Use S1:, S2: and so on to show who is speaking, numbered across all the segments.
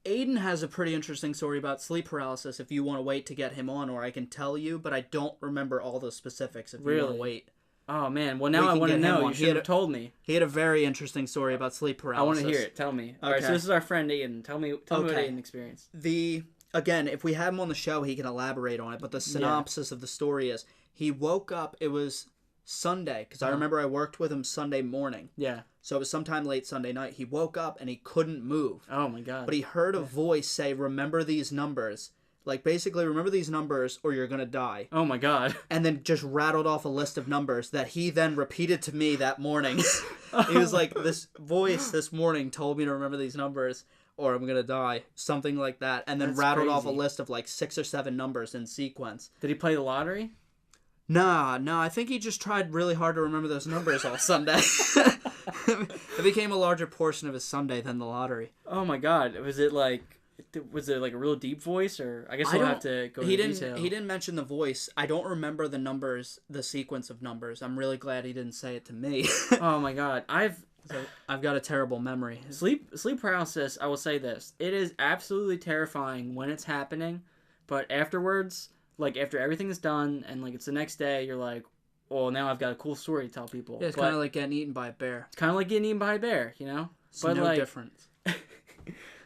S1: Aiden has a pretty interesting story about sleep paralysis if you want to wait to get him on, or I can tell you, but I don't remember all the specifics if you want to wait.
S2: Oh, man. Well, now I want to know. You should have told me.
S1: He had a very interesting story about sleep paralysis.
S2: I want to hear it. Tell me. Okay. All right, so this is our friend Aiden. Tell me what Aiden experienced.
S1: Again, if we have him on the show, he can elaborate on it, but the synopsis of the story is he woke up, it was Sunday, because I remember I worked with him Sunday morning.
S2: Yeah.
S1: So it was sometime late Sunday night. He woke up and he couldn't move.
S2: Oh, my God.
S1: But he heard a voice say, remember these numbers. Like, basically, remember these numbers or you're going to die.
S2: Oh, my God.
S1: And then just rattled off a list of numbers that he then repeated to me that morning. He was like, this voice this morning told me to remember these numbers or I'm going to die. Something like that. And then rattled off a list of like 6 or 7 numbers in sequence.
S2: Did he play the lottery?
S1: No, I think he just tried really hard to remember those numbers all Sunday. It became a larger portion of his Sunday than the lottery.
S2: Oh, my God. Was it like a real deep voice, or I guess we'll have to go into detail.
S1: He didn't mention the voice. I don't remember the numbers, the sequence of numbers. I'm really glad he didn't say it to me.
S2: Oh my God, I've
S1: got a terrible memory.
S2: Sleep paralysis. I will say this: it is absolutely terrifying when it's happening, but afterwards, like after everything is done and like it's the next day, you're like, well, now I've got a cool story to tell people.
S1: Yeah, it's kind of like getting eaten by a bear.
S2: It's kind of like getting eaten by a bear, you know.
S1: It's no difference.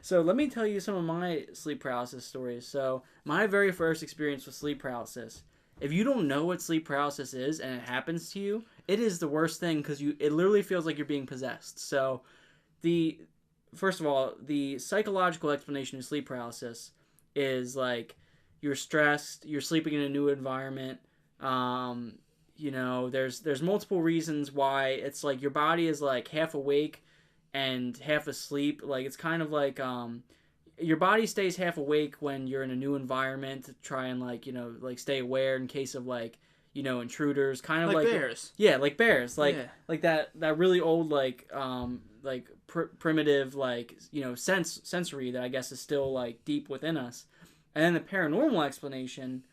S2: So let me tell you some of my sleep paralysis stories. So my very first experience with sleep paralysis. If you don't know what sleep paralysis is and it happens to you, it is the worst thing because it literally feels like you're being possessed. So first of all, the psychological explanation of sleep paralysis is like you're stressed, you're sleeping in a new environment. There's multiple reasons why it's like your body is like half awake and half asleep. Like it's kind of like your body stays half awake when you're in a new environment to try and like stay aware in case of like intruders, kind of like
S1: bears.
S2: Yeah, like bears, like that really old primitive sensory that I guess is still like deep within us. And then the paranormal explanation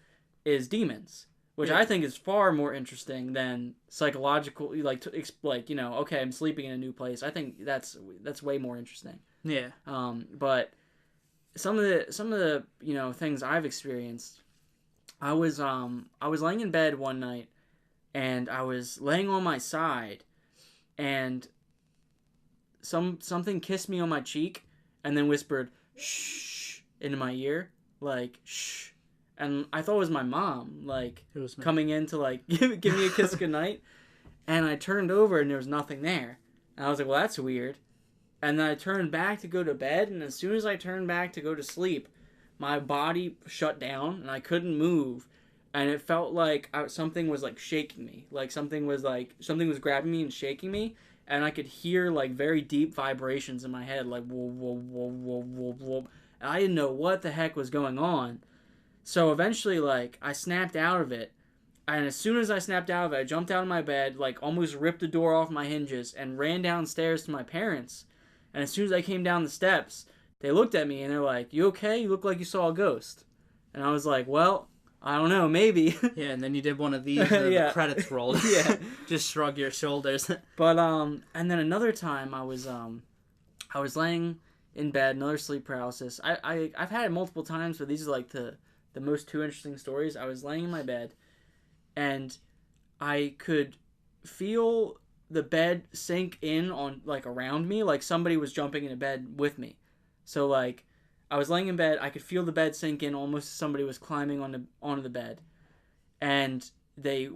S2: is demons, which I think is far more interesting than psychological. Okay, I'm sleeping in a new place. I think that's way more interesting.
S1: Yeah.
S2: But some of the things I've experienced, I was laying in bed one night, and I was laying on my side, and something kissed me on my cheek, and then whispered "shh" into my ear, like "shh." And I thought it was my mom, like, coming in to, like, give me a kiss goodnight. And I turned over, and there was nothing there. And I was like, well, that's weird. And then I turned back to go to bed, and as soon as I turned back to go to sleep, my body shut down, and I couldn't move. And it felt like something was, like, shaking me. Like, something was grabbing me and shaking me. And I could hear, like, very deep vibrations in my head, like, whoa, whoa, whoa, whoa, whoa, whoa. And I didn't know what the heck was going on. So eventually, like, I snapped out of it, and as soon as I snapped out of it, I jumped out of my bed, like, almost ripped the door off my hinges, and ran downstairs to my parents. And as soon as I came down the steps, they looked at me, and they're like, you okay? You look like you saw a ghost. And I was like, well, I don't know, maybe.
S1: Yeah, and then you did one of these, the credits rolled.
S2: Yeah.
S1: Just shrug your shoulders.
S2: But, and then another time, I was laying in bed, another sleep paralysis. I've had it multiple times, but these are, like, the most two interesting stories. I was laying in my bed, and I could feel the bed sink in on, like, around me, like somebody was jumping into bed with me. So, like, I was laying in bed, I could feel the bed sink in almost as somebody was climbing onto the bed. And they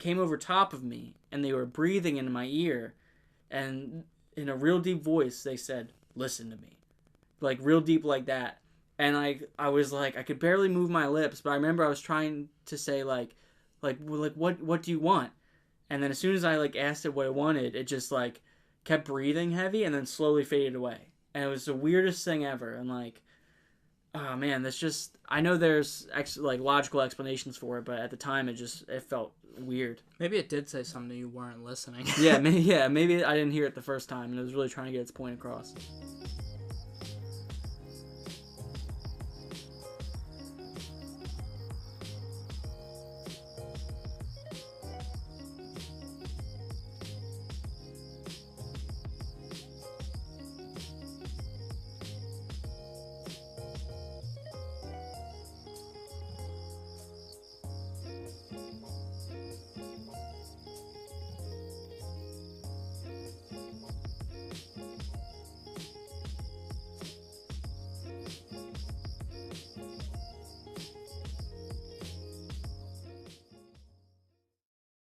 S2: came over top of me, and they were breathing into my ear, and in a real deep voice, they said, listen to me. Like, real deep like that. And I was like, I could barely move my lips, but I remember I was trying to say what do you want? And then as soon as I like asked it what it wanted, it just like kept breathing heavy and then slowly faded away. And it was the weirdest thing ever. And like, oh man, that's just, I know there's like logical explanations for it, but at the time it felt weird.
S1: Maybe it did say something you weren't listening.
S2: Maybe I didn't hear it the first time, and it was really trying to get its point across.